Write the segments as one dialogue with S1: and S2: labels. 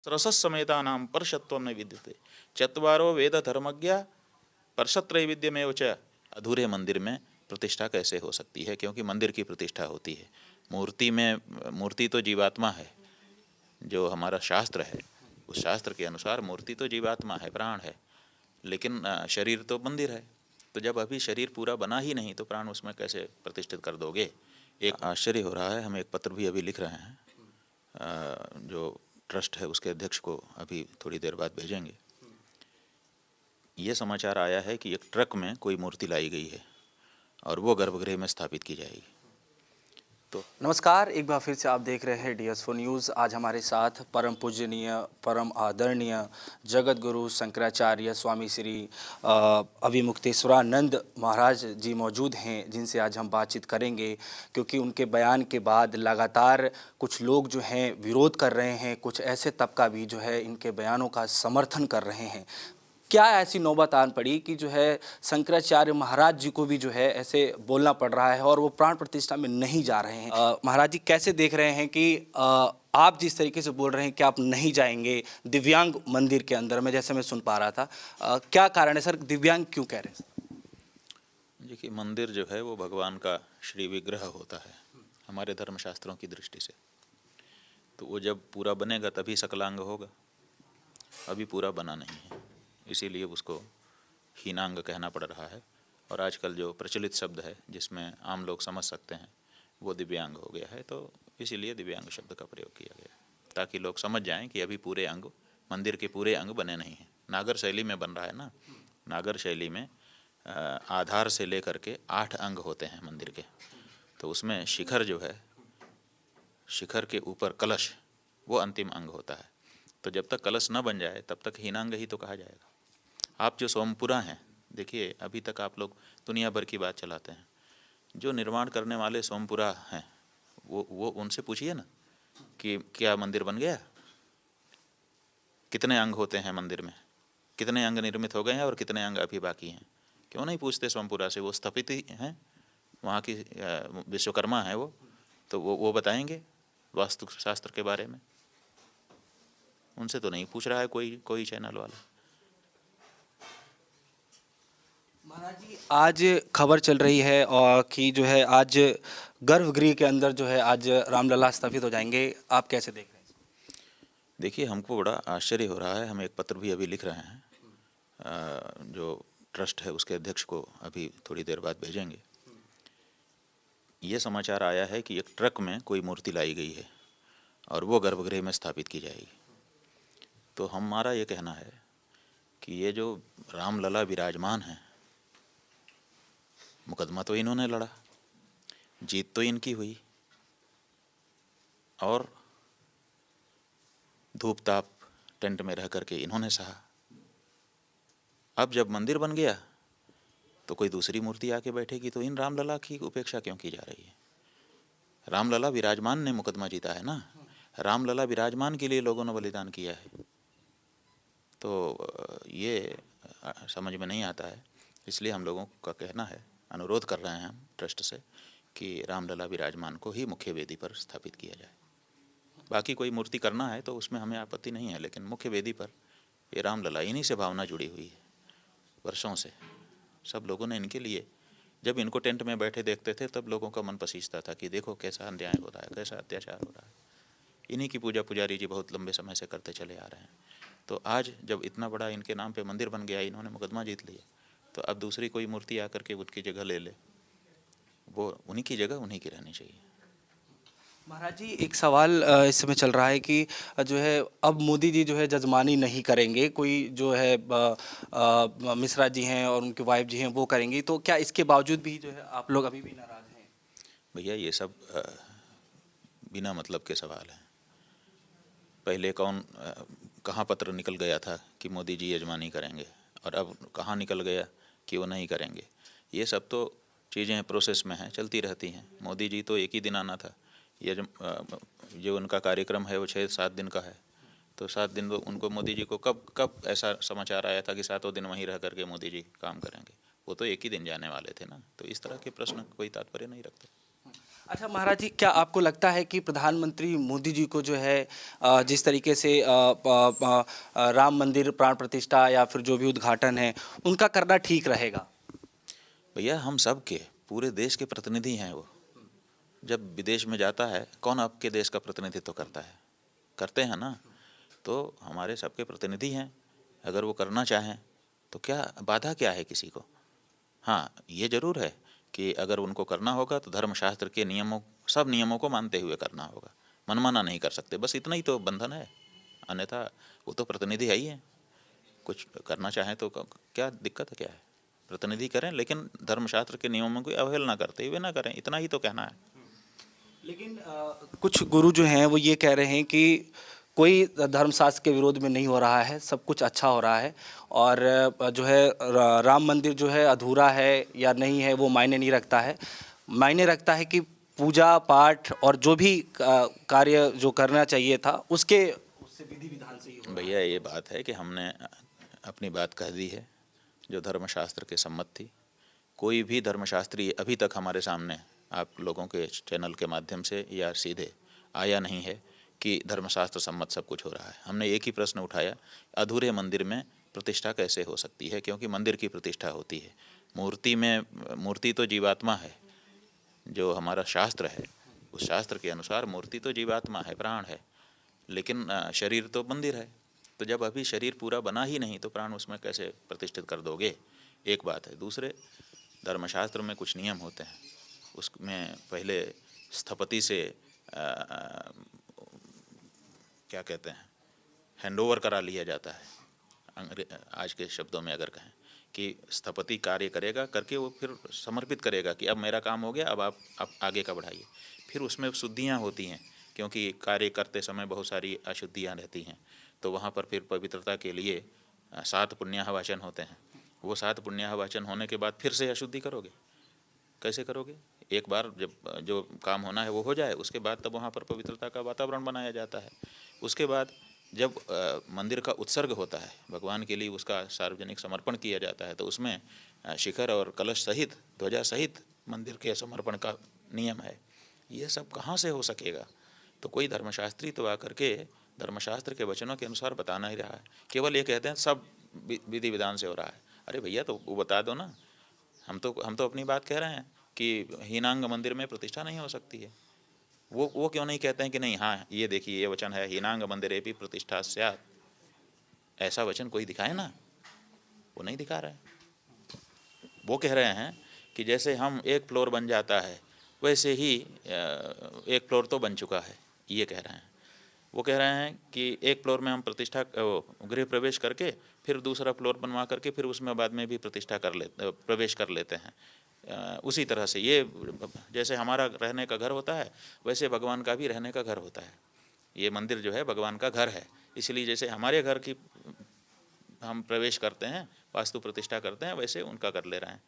S1: रससमेतानां परशत्वं न विद्यते। चत्वारो वेद धर्मज्ञा परशत्रैविध्यमेव च। अधूरे मंदिर में प्रतिष्ठा कैसे हो सकती है? क्योंकि मंदिर की प्रतिष्ठा होती है। मूर्ति तो जीवात्मा है। जो हमारा शास्त्र है उस शास्त्र के अनुसार मूर्ति तो जीवात्मा है, प्राण है, लेकिन शरीर तो मंदिर है। तो जब अभी शरीर पूरा बना ही नहीं तो प्राण उसमें कैसे प्रतिष्ठित कर दोगे? एक आश्चर्य हो रहा है। हम एक पत्र भी अभी लिख रहे हैं, जो ट्रस्ट है उसके अध्यक्ष को अभी थोड़ी देर बाद भेजेंगे। ये समाचार आया है कि एक ट्रक में कोई मूर्ति लाई गई है और वो गर्भगृह में स्थापित की जाएगी। तो
S2: नमस्कार, एक बार फिर से आप देख रहे हैं DS4 न्यूज़। आज हमारे साथ परम पूजनीय, परम आदरणीय जगत गुरु शंकराचार्य स्वामी श्री अभिमुक्तेश्वरानंद महाराज जी मौजूद हैं, जिनसे आज हम बातचीत करेंगे। क्योंकि उनके बयान के बाद लगातार कुछ लोग जो हैं विरोध कर रहे हैं, कुछ ऐसे तबका भी जो है इनके बयानों का समर्थन कर रहे हैं। क्या ऐसी नौबत आन पड़ी कि जो है शंकराचार्य महाराज जी को भी जो है ऐसे बोलना पड़ रहा है और वो प्राण प्रतिष्ठा में नहीं जा रहे हैं? महाराज जी कैसे देख रहे हैं कि आप जिस तरीके से बोल रहे हैं कि आप नहीं जाएंगे दिव्यांग मंदिर के अंदर में, जैसे मैं सुन पा रहा था, क्या कारण है सर? दिव्यांग क्यों कह रहे हैं?
S1: देखिए, मंदिर जो है वो भगवान का श्री विग्रह होता है हमारे धर्मशास्त्रों की दृष्टि से। तो वो जब पूरा बनेगा तभी सकलांग होगा। अभी पूरा बना नहीं है, इसीलिए उसको हीनांग कहना पड़ रहा है। और आजकल जो प्रचलित शब्द है जिसमें आम लोग समझ सकते हैं वो दिव्यांग हो गया है। तो इसीलिए दिव्यांग शब्द का प्रयोग किया गया, ताकि लोग समझ जाएं कि अभी पूरे अंग, मंदिर के पूरे अंग बने नहीं हैं। नागर शैली में बन रहा है ना। नागर शैली में आधार से लेकर के 8 अंग होते हैं मंदिर के। तो उसमें शिखर जो है, शिखर के ऊपर कलश, वो अंतिम अंग होता है। तो जब तक कलश न बन जाए तब तक हीनांग ही तो कहा जाएगा। आप जो सोमपुरा हैं, देखिए अभी तक आप लोग दुनिया भर की बात चलाते हैं। जो निर्माण करने वाले सोमपुरा हैं वो उनसे पूछिए ना कि क्या मंदिर बन गया? कितने अंग होते हैं मंदिर में? कितने अंग निर्मित हो गए हैं और कितने अंग अभी बाकी हैं? क्यों नहीं पूछते सोमपुरा से? वो स्थापित ही हैं, वहाँ की विश्वकर्मा है वो। तो वो बताएंगे वास्तु शास्त्र के बारे में। उनसे तो नहीं पूछ रहा है कोई चैनल वाला।
S2: महाराज जी, आज खबर चल रही है और कि जो है आज गर्भगृह के अंदर जो है आज रामलला स्थापित हो जाएंगे। आप कैसे देख रहे हैं?
S1: देखिए, हमको बड़ा आश्चर्य हो रहा है। हम एक पत्र भी अभी लिख रहे हैं, जो ट्रस्ट है उसके अध्यक्ष को अभी थोड़ी देर बाद भेजेंगे। ये समाचार आया है कि एक ट्रक में कोई मूर्ति लाई गई है और वो गर्भगृह में स्थापित की जाएगी। तो हमारा ये कहना है कि ये जो रामलला विराजमान है, मुकदमा तो इन्होंने लड़ा, जीत तो इनकी हुई, और धूप ताप टेंट में रह करके इन्होंने सहा। अब जब मंदिर बन गया तो कोई दूसरी मूर्ति आके बैठेगी, तो इन रामलला की उपेक्षा क्यों की जा रही है? रामलला विराजमान ने मुकदमा जीता है ना। रामलला विराजमान के लिए लोगों ने बलिदान किया है। तो ये समझ में नहीं आता है। इसलिए हम लोगों का कहना है, अनुरोध कर रहे हैं हम ट्रस्ट से कि रामलला विराजमान को ही मुख्य वेदी पर स्थापित किया जाए। बाकी कोई मूर्ति करना है तो उसमें हमें आपत्ति नहीं है, लेकिन मुख्य वेदी पर ये रामलला, इन्हीं से भावना जुड़ी हुई है वर्षों से। सब लोगों ने इनके लिए, जब इनको टेंट में बैठे देखते थे तब लोगों का मन पसीजता था कि देखो कैसा अन्याय हो रहा है, कैसा अत्याचार हो रहा है। इन्हीं की पूजा पुजारी जी बहुत लंबे समय से करते चले आ रहे हैं। तो आज जब इतना बड़ा इनके नाम पे मंदिर बन गया, इन्होंने मुकदमा जीत लिया, तो अब दूसरी कोई मूर्ति आकर के उनकी जगह ले ले, वो उन्हीं की जगह उन्हीं की रहनी चाहिए।
S2: महाराज जी, एक सवाल इस समय चल रहा है कि जो है अब मोदी जी जो है जजमानी नहीं करेंगे, कोई जो है मिश्रा जी हैं और उनकी वाइफ जी हैं वो करेंगी। तो क्या इसके बावजूद भी जो है आप लोग अभी भी नाराज हैं?
S1: भैया, ये सब बिना मतलब के सवाल हैं। पहले कहाँ पत्र निकल गया था कि मोदी जी यजमानी करेंगे, और अब कहाँ निकल गया कि वो नहीं करेंगे। ये सब तो चीज़ें प्रोसेस में हैं, चलती रहती हैं। मोदी जी तो एक ही दिन आना था। जो उनका कार्यक्रम है वो 6-7 दिन का है। तो 7 दिन उनको, मोदी जी को कब ऐसा समाचार आया था कि 7 दिन वहीं रह करके मोदी जी काम करेंगे? वो तो एक ही दिन जाने वाले थे ना। तो इस तरह के प्रश्न कोई तात्पर्य नहीं रखते।
S2: अच्छा महाराज जी, क्या आपको लगता है कि प्रधानमंत्री मोदी जी को जो है जिस तरीके से राम मंदिर प्राण प्रतिष्ठा या फिर जो भी उद्घाटन है उनका करना ठीक रहेगा?
S1: भैया हम सब के पूरे देश के प्रतिनिधि हैं वो। जब विदेश में जाता है कौन आपके देश का प्रतिनिधित्व करता है? करते हैं ना। तो हमारे सबके प्रतिनिधि हैं, अगर वो करना चाहें तो क्या बाधा क्या है किसी को? हाँ, ये जरूर है कि अगर उनको करना होगा तो धर्मशास्त्र के नियमों, सब नियमों को मानते हुए करना होगा। मनमाना नहीं कर सकते, बस इतना ही तो बंधन है। अन्यथा वो तो प्रतिनिधि है ही है, कुछ करना चाहें तो क्या दिक्कत है, क्या है? प्रतिनिधि करें, लेकिन धर्मशास्त्र के नियमों की अवहेलना करते हुए ना करें, इतना ही तो कहना है।
S2: लेकिन कुछ गुरु जो हैं वो ये कह रहे हैं कि कोई धर्मशास्त्र के विरोध में नहीं हो रहा है, सब कुछ अच्छा हो रहा है और जो है राम मंदिर जो है अधूरा है या नहीं है वो मायने नहीं रखता है। मायने रखता है कि पूजा पाठ और जो भी कार्य जो करना चाहिए था उससे विधि विधान से ही हो रहा है।
S1: भैया ये बात है कि हमने अपनी बात कह दी है जो धर्मशास्त्र के सम्मत थी। कोई भी धर्मशास्त्री अभी तक हमारे सामने आप लोगों के चैनल के माध्यम से या सीधे आया नहीं है कि धर्मशास्त्र सम्मत सब कुछ हो रहा है। हमने एक ही प्रश्न उठाया, अधूरे मंदिर में प्रतिष्ठा कैसे हो सकती है? क्योंकि मंदिर की प्रतिष्ठा होती है, मूर्ति तो जीवात्मा है। जो हमारा शास्त्र है उस शास्त्र के अनुसार मूर्ति तो जीवात्मा है, प्राण है, लेकिन शरीर तो मंदिर है। तो जब अभी शरीर पूरा बना ही नहीं तो प्राण उसमें कैसे प्रतिष्ठित कर दोगे? एक बात है। दूसरे, धर्मशास्त्र में कुछ नियम होते हैं, उसमें पहले स्थपति से क्या कहते हैं, हैंडओवर करा लिया जाता है। आज के शब्दों में अगर कहें कि स्थपति कार्य करेगा, करके वो फिर समर्पित करेगा कि अब मेरा काम हो गया, अब आप आगे का बढ़ाइए। फिर उसमें शुद्धियाँ होती हैं, क्योंकि कार्य करते समय बहुत सारी अशुद्धियाँ रहती हैं। तो वहाँ पर फिर पवित्रता के लिए 7 पुण्याह वाचन होते हैं। वो 7 पुण्याह वाचन होने के बाद फिर से अशुद्धि करोगे, कैसे करोगे? एक बार जब जो काम होना है वो हो जाए, उसके बाद तब वहाँ पर पवित्रता का वातावरण बनाया जाता है। उसके बाद जब मंदिर का उत्सर्ग होता है, भगवान के लिए उसका सार्वजनिक समर्पण किया जाता है, तो उसमें शिखर और कलश सहित, ध्वजा सहित मंदिर के समर्पण का नियम है। ये सब कहाँ से हो सकेगा? तो कोई धर्मशास्त्री तो आकर के धर्मशास्त्र के वचनों के अनुसार बता नहीं रहा है, केवल ये कहते हैं सब विधि विधान से हो रहा है। अरे भैया, तो वो बता दो ना। हम तो अपनी बात कह रहे हैं कि हीनांग मंदिर में प्रतिष्ठा नहीं हो सकती है। वो क्यों नहीं कहते हैं कि नहीं, हाँ ये देखिए ये वचन है, हीनांग मंदिरे भी प्रतिष्ठा स्यात्। ऐसा वचन कोई दिखाए ना। वो नहीं दिखा रहे हैं। वो कह रहे हैं कि जैसे हम एक फ्लोर बन जाता है वैसे ही एक फ्लोर तो बन चुका है, ये कह रहे हैं। वो कह रहे हैं कि एक फ्लोर में हम प्रतिष्ठा गृह प्रवेश करके फिर दूसरा फ्लोर बनवा करके फिर उसमें बाद में भी प्रतिष्ठा प्रवेश कर लेते हैं। उसी तरह से ये जैसे हमारा रहने का घर होता है वैसे भगवान का भी रहने का घर होता है। ये मंदिर जो है भगवान का घर है, इसलिए जैसे हमारे घर की हम प्रवेश करते हैं, वास्तु प्रतिष्ठा करते हैं, वैसे उनका कर ले रहे हैं।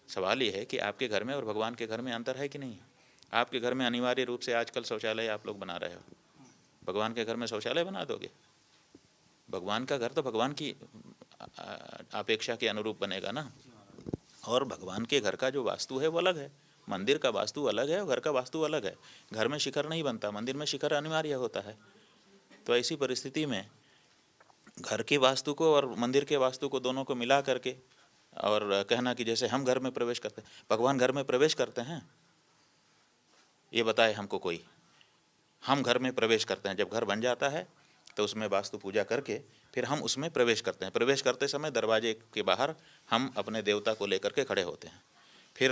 S1: सवाल ये है कि आपके घर में और भगवान के घर में अंतर है कि नहीं? आपके घर में अनिवार्य रूप से आजकल शौचालय आप लोग बना रहे हो, भगवान के घर में शौचालय बना दोगे? भगवान का घर तो भगवान की अपेक्षा के अनुरूप बनेगा ना। और भगवान के घर का जो वास्तु है वो अलग है, मंदिर का वास्तु अलग है और घर का वास्तु अलग है। घर में शिखर नहीं बनता, मंदिर में शिखर अनिवार्य होता है। तो ऐसी परिस्थिति में घर के वास्तु को और मंदिर के वास्तु को दोनों को मिला करके और कहना कि जैसे हम घर में प्रवेश करते हैं, भगवान घर में प्रवेश करते हैं? ये बताए हमको कोई। हम घर में प्रवेश करते हैं, जब घर बन जाता है तो उसमें वास्तु पूजा करके फिर हम उसमें प्रवेश करते हैं। प्रवेश करते समय दरवाजे के बाहर हम अपने देवता को लेकर के खड़े होते हैं। फिर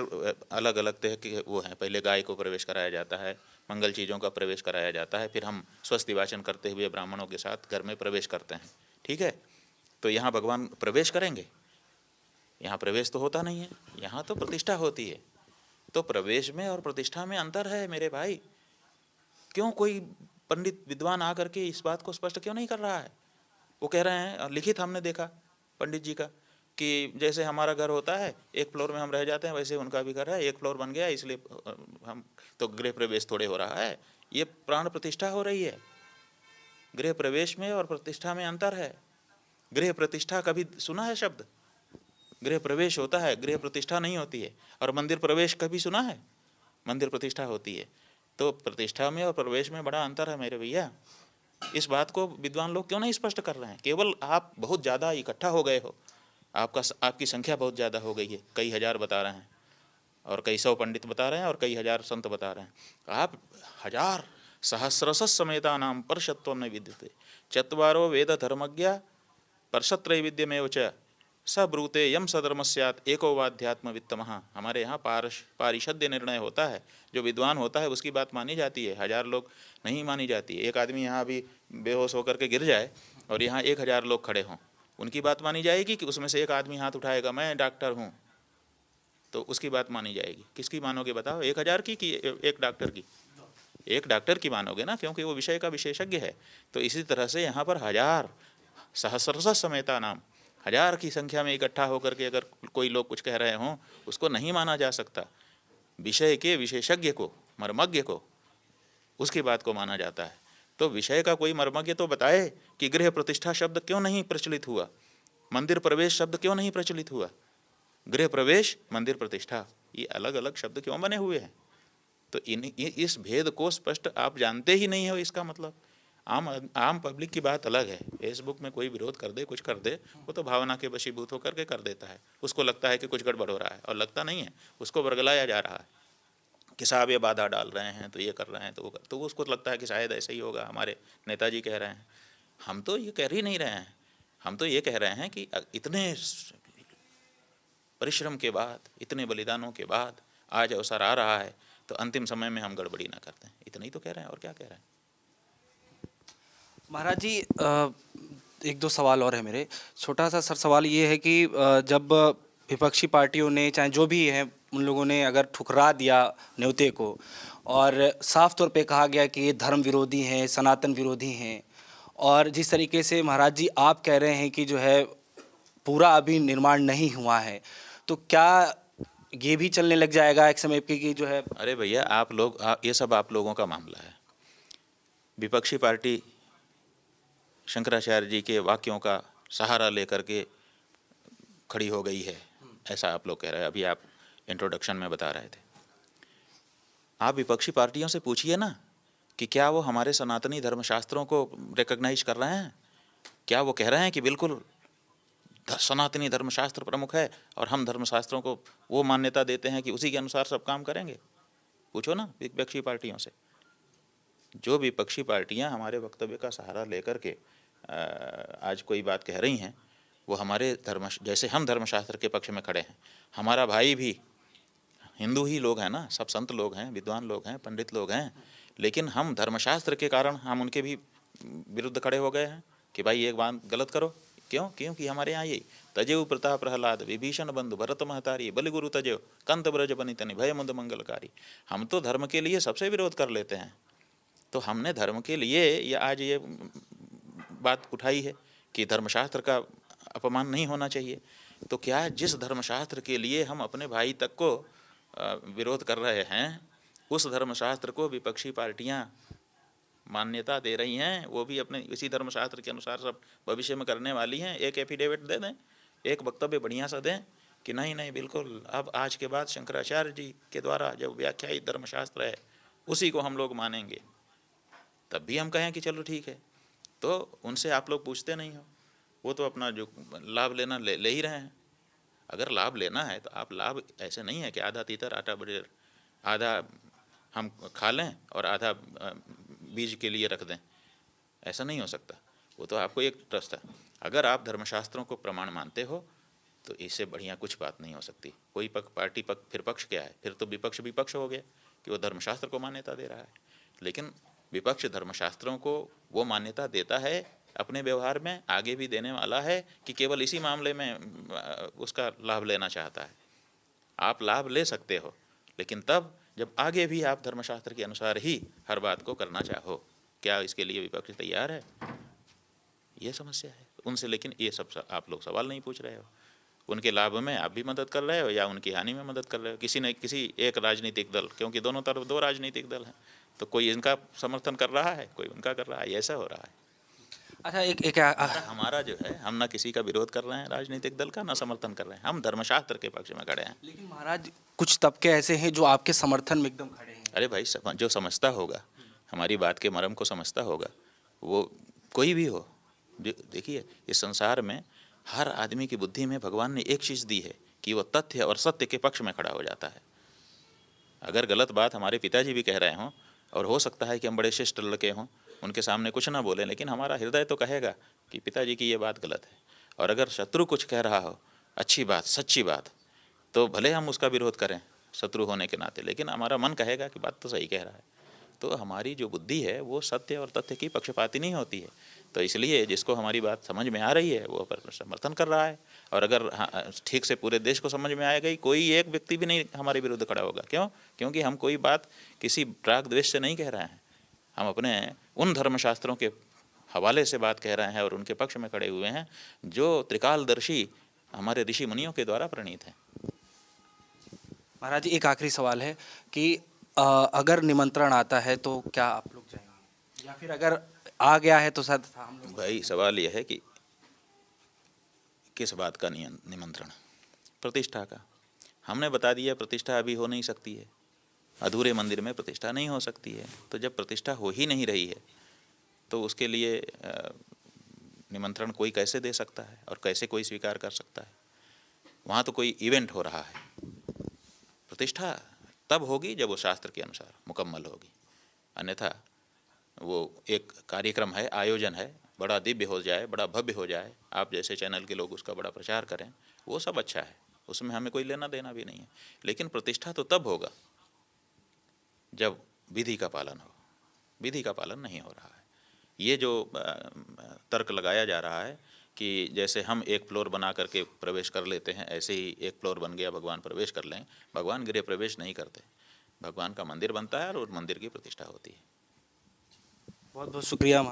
S1: अलग अलग तरह के वो हैं, पहले गाय को प्रवेश कराया जाता है, मंगल चीज़ों का प्रवेश कराया जाता है, फिर हम स्वस्ति वाचन करते हुए ब्राह्मणों के साथ घर में प्रवेश करते हैं। ठीक है, तो यहाँ भगवान प्रवेश करेंगे? यहाँ प्रवेश तो होता नहीं है, यहाँ तो प्रतिष्ठा होती है। तो प्रवेश में और प्रतिष्ठा में अंतर है मेरे भाई। क्यों कोई पंडित विद्वान आकर के इस बात को स्पष्ट क्यों नहीं कर रहा है? वो कह रहे हैं, लिखित हमने देखा पंडित जी का, कि जैसे हमारा घर होता है एक फ्लोर में हम रह जाते हैं, वैसे उनका भी घर है, एक फ्लोर बन गया इसलिए हम तो गृह प्रवेश थोड़े हो रहा है, ये प्राण प्रतिष्ठा हो रही है। गृह प्रवेश में और प्रतिष्ठा में अंतर है। गृह प्रतिष्ठा कभी सुना है शब्द? गृह प्रवेश होता है, गृह प्रतिष्ठा नहीं होती है। और मंदिर प्रवेश कभी सुना है? मंदिर प्रतिष्ठा होती है। तो प्रतिष्ठा में और प्रवेश में बड़ा अंतर है मेरे भैया। इस बात को विद्वान लोग क्यों नहीं स्पष्ट कर रहे हैं? केवल आप बहुत ज़्यादा इकट्ठा हो गए हो, आपकी संख्या बहुत ज़्यादा हो गई है, कई हजार बता रहे हैं और कई सौ पंडित बता रहे हैं और कई हजार संत बता रहे हैं। आप हजार सहस्रश समेता नाम परशत्व न विद्यते चत्वारो वेद धर्मज्ञा परशत्रैविध्यमेव च स ब्रूते यम सधर्म स्यात् एको वाध्यात्म वित्तमः। हमारे यहाँ पारिषद्य निर्णय होता है, जो विद्वान होता है उसकी बात मानी जाती है, हजार लोग नहीं मानी जाती। एक आदमी यहाँ भी बेहोश होकर के गिर जाए और यहाँ 1000 लोग खड़े हों, उनकी बात मानी जाएगी कि उसमें से एक आदमी हाथ उठाएगा मैं डॉक्टर हूँ, तो उसकी बात मानी जाएगी। किसकी मानोगे बताओ, 1000 की कि एक डॉक्टर की? एक डॉक्टर की मानोगे ना, क्योंकि वो विषय का विशेषज्ञ है। तो इसी तरह से यहाँ पर हजार सहस्रश समेता नाम, हजार की संख्या में इकट्ठा होकर के अगर कोई लोग कुछ कह रहे हों, उसको नहीं माना जा सकता। विषय के विशेषज्ञ को, मर्मज्ञ को, उसकी बात को माना जाता है। तो विषय का कोई मर्मज्ञ तो बताए कि गृह प्रतिष्ठा शब्द क्यों नहीं प्रचलित हुआ, मंदिर प्रवेश शब्द क्यों नहीं प्रचलित हुआ, गृह प्रवेश मंदिर प्रतिष्ठा ये अलग अलग शब्द क्यों बने हुए हैं? तो इस भेद को स्पष्ट आप जानते ही नहीं हो। इसका मतलब आम पब्लिक की बात अलग है। फेसबुक में कोई विरोध कर दे, कुछ कर दे, वो तो भावना के वशीभूत होकर के कर देता है। उसको लगता है कि कुछ गड़बड़ हो रहा है, और लगता नहीं है, उसको वर्गलाया जा रहा है कि साहब ये बाधा डाल रहे हैं, तो ये कर रहे हैं, तो उसको लगता है कि शायद ऐसे ही होगा, हमारे नेताजी कह रहे हैं। हम तो ये कह ही नहीं रहे हैं, हम तो ये कह रहे हैं कि इतने परिश्रम के बाद, इतने बलिदानों के बाद आज अवसर आ रहा है, तो अंतिम समय में हम गड़बड़ी ना करते हैं। इतना ही तो कह रहे हैं, और क्या कह रहे हैं।
S2: महाराज जी, एक दो सवाल और है मेरे। छोटा सा सर सवाल ये है कि जब विपक्षी पार्टियों ने, चाहे जो भी हैं, उन लोगों ने अगर ठुकरा दिया न्योते को और साफ तौर पे कहा गया कि ये धर्म विरोधी हैं, सनातन विरोधी हैं, और जिस तरीके से महाराज जी आप कह रहे हैं कि जो है पूरा अभी निर्माण नहीं हुआ है, तो क्या ये भी चलने लग जाएगा एक समय पे कि जो है?
S1: अरे भैया, आप लोग ये सब आप लोगों का मामला है। विपक्षी पार्टी शंकराचार्य जी के वाक्यों का सहारा लेकर के खड़ी हो गई है, ऐसा आप लोग कह रहे हैं। अभी आप इंट्रोडक्शन में बता रहे थे। आप विपक्षी पार्टियों से पूछिए ना कि क्या वो हमारे सनातनी धर्मशास्त्रों को रिकॉग्नाइज कर रहे हैं? क्या वो कह रहे हैं कि बिल्कुल सनातनी धर्मशास्त्र प्रमुख है और हम धर्मशास्त्रों को वो मान्यता देते हैं कि उसी के अनुसार सब काम करेंगे? पूछो ना विपक्षी पार्टियों से। जो विपक्षी पार्टियां हमारे वक्तव्य का सहारा लेकर के आज कोई बात कह रही हैं, वो हमारे जैसे हम धर्मशास्त्र के पक्ष में खड़े हैं, हमारा भाई भी हिंदू ही लोग हैं ना, सब संत लोग हैं, विद्वान लोग हैं, पंडित लोग हैं, लेकिन हम धर्मशास्त्र के कारण हम उनके भी विरुद्ध खड़े हो गए हैं कि भाई ये बात गलत करो। क्यों? क्योंकि हमारे यहाँ यही तजेव प्रताप प्रहलाद विभीषण बंधु भरत महतारी बलिगुरु तजेव कंत ब्रज बनितनि भय मुद मंगलकारी। हम तो धर्म के लिए सबसे विरोध कर लेते हैं। तो हमने धर्म के लिए ये आज ये बात उठाई है कि धर्मशास्त्र का अपमान नहीं होना चाहिए। तो क्या जिस धर्मशास्त्र के लिए हम अपने भाई तक को विरोध कर रहे हैं, उस धर्मशास्त्र को विपक्षी पार्टियां मान्यता दे रही हैं, वो भी अपने इसी धर्मशास्त्र के अनुसार सब भविष्य में करने वाली हैं। एक एफिडेविट दे दें, एक वक्तव्य बढ़िया सा दें कि नहीं नहीं बिल्कुल अब आज के बाद शंकराचार्य जी के द्वारा जो व्याख्यायित धर्मशास्त्र है उसी को हम लोग मानेंगे, तब भी हम कहें कि चलो ठीक है। तो उनसे आप लोग पूछते नहीं हो, वो तो अपना जो लाभ लेना ले ही रहे हैं। अगर लाभ लेना है तो आप लाभ ऐसे नहीं है कि आधा तीतर आटा बड़ेर, आधा हम खा लें और आधा बीज के लिए रख दें, ऐसा नहीं हो सकता। वो तो आपको एक ट्रस्ट है। अगर आप धर्मशास्त्रों को प्रमाण मानते हो तो इससे बढ़िया कुछ बात नहीं हो सकती। कोई पार्टी फिर पक्ष क्या है? फिर तो विपक्ष विपक्ष हो गया कि वो धर्मशास्त्र को मान्यता दे रहा है। लेकिन विपक्ष धर्मशास्त्रों को वो मान्यता देता है, अपने व्यवहार में आगे भी देने वाला है कि केवल इसी मामले में उसका लाभ लेना चाहता है। आप लाभ ले सकते हो, लेकिन तब जब आगे भी आप धर्मशास्त्र के अनुसार ही हर बात को करना चाहो। क्या इसके लिए विपक्ष तैयार है? ये समस्या है उनसे। लेकिन ये सब आप लोग सवाल नहीं पूछ रहे हो। उनके लाभ में आप भी मदद कर रहे हो या उनकी हानि में मदद कर रहे हो। किसी न किसी एक राजनीतिक दल, क्योंकि दोनों तरफ दो राजनीतिक दल हैं, तो कोई इनका समर्थन कर रहा है, कोई उनका कर रहा है, ऐसा हो रहा है।
S2: अच्छा, एक
S1: हमारा जो है, हम ना किसी का विरोध कर रहे हैं राजनीतिक दल का, ना समर्थन कर रहे हैं, हम धर्मशास्त्र के पक्ष में खड़े हैं।
S2: लेकिन महाराज कुछ तबके ऐसे हैं जो आपके समर्थन में एकदम खड़े हैं।
S1: अरे भाई, जो समझता होगा, हमारी बात के मर्म को समझता होगा, वो कोई भी हो। देखिए, इस संसार में हर आदमी की बुद्धि में भगवान ने एक चीज़ दी है कि वो तथ्य और सत्य के पक्ष में खड़ा हो जाता है। अगर गलत बात हमारे पिताजी भी कह रहे हों, और हो सकता है कि हम बड़े शिष्ट लड़के हों, उनके सामने कुछ ना बोलें, लेकिन हमारा हृदय तो कहेगा कि पिताजी की ये बात गलत है। और अगर शत्रु कुछ कह रहा हो, अच्छी बात, सच्ची बात, तो भले हम उसका विरोध करें शत्रु होने के नाते, लेकिन हमारा मन कहेगा कि बात तो सही कह रहा है। तो हमारी जो बुद्धि है वो सत्य और तथ्य की पक्षपाती नहीं होती है। तो इसलिए जिसको हमारी बात समझ में आ रही है वो पर समर्थन कर रहा है, और अगर ठीक से पूरे देश को समझ में आ गई, कोई एक व्यक्ति भी नहीं हमारे विरुद्ध खड़ा होगा। क्यों? क्योंकि हम कोई बात किसी राग द्वेष से नहीं कह रहे हैं, हम अपने उन धर्मशास्त्रों के हवाले से बात कह रहे हैं और उनके पक्ष में खड़े हुए हैं जो त्रिकालदर्शी हमारे ऋषि मुनियों के द्वारा प्रणीत हैं।
S2: महाराज, एक आखिरी सवाल है कि अगर निमंत्रण आता है तो क्या आप लोग जाएंगे, या फिर अगर आ गया है तो शायद हम लोग?
S1: भाई, सवाल यह है कि किस बात का निमंत्रण? प्रतिष्ठा का। हमने बता दिया प्रतिष्ठा अभी हो नहीं सकती है, अधूरे मंदिर में प्रतिष्ठा नहीं हो सकती है। तो जब प्रतिष्ठा हो ही नहीं रही है तो उसके लिए निमंत्रण कोई कैसे दे सकता है और कैसे कोई स्वीकार कर सकता है? वहाँ तो कोई इवेंट हो रहा है। प्रतिष्ठा तब होगी जब वो शास्त्र के अनुसार मुकम्मल होगी, अन्यथा वो एक कार्यक्रम है, आयोजन है, बड़ा दिव्य हो जाए, बड़ा भव्य हो जाए, आप जैसे चैनल के लोग उसका बड़ा प्रचार करें, वो सब अच्छा है, उसमें हमें कोई लेना देना भी नहीं है। लेकिन प्रतिष्ठा तो तब होगा जब विधि का पालन हो। विधि का पालन नहीं हो रहा है। ये जो तर्क लगाया जा रहा है कि जैसे हम एक फ्लोर बना करके प्रवेश कर लेते हैं, ऐसे ही एक फ्लोर बन गया भगवान प्रवेश कर लें, भगवान गृह प्रवेश नहीं करते। भगवान का मंदिर बनता है और उस मंदिर की प्रतिष्ठा होती है।
S2: बहुत बहुत शुक्रिया।